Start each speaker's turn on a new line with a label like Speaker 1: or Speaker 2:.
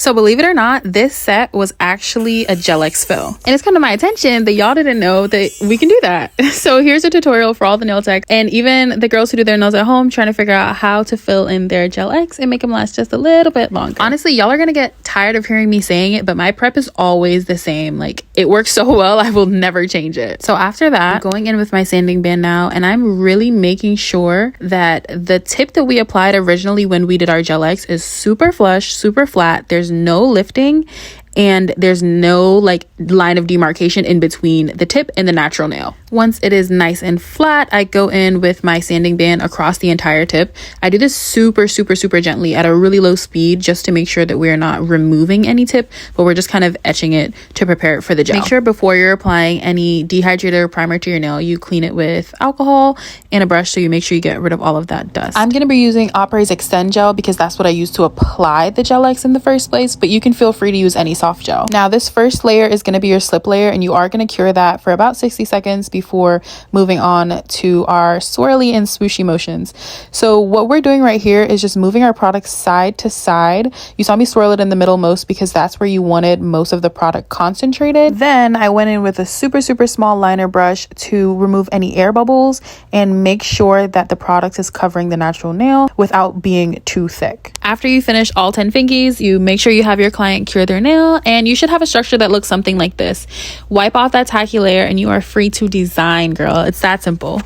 Speaker 1: So believe it or not, this set was actually a gel X fill. And it's come to my attention that y'all didn't know that we can do that. So here's a tutorial for all the nail techs and even the girls who do their nails at home trying to figure out how to fill in their gel X and make them last just a little bit longer. Honestly, y'all are gonna get tired of hearing me saying it, but my prep is always the same. Like, it works so well, I will never change it. So after that, I'm going in with my sanding band now, and I'm really making sure that the tip that we applied originally when we did our gel X is super flush, super flat. There's no lifting and there's no like line of demarcation in between the tip and the natural nail. Once it is nice and flat, I go in with my sanding band across the entire tip. I do this super gently at a really low speed just to make sure that we're not removing any tip, but we're just kind of etching it to prepare it for the gel. Make sure before you're applying any dehydrator or primer to your nail, you clean it with alcohol and a brush so you make sure you get rid of all of that dust. I'm going to be using Opry's Extend Gel because that's what I used to apply the gel X in the first place, but you can feel free to use any soft gel. Now this first layer is going to be your slip layer, and you are going to cure that for about 60 seconds before moving on to our swirly and swooshy motions. So what we're doing right here is just moving our product side to side. You saw me swirl it in the middle most because that's where you wanted most of the product concentrated. Then I went in with a super small liner brush to remove any air bubbles and make sure that the product is covering the natural nail without being too thick. After you finish all 10 fingies, you make sure you have your client cure their nail, and you should have a structure that looks something like this. Wipe off that tacky layer and you are free to design, girl. It's that simple.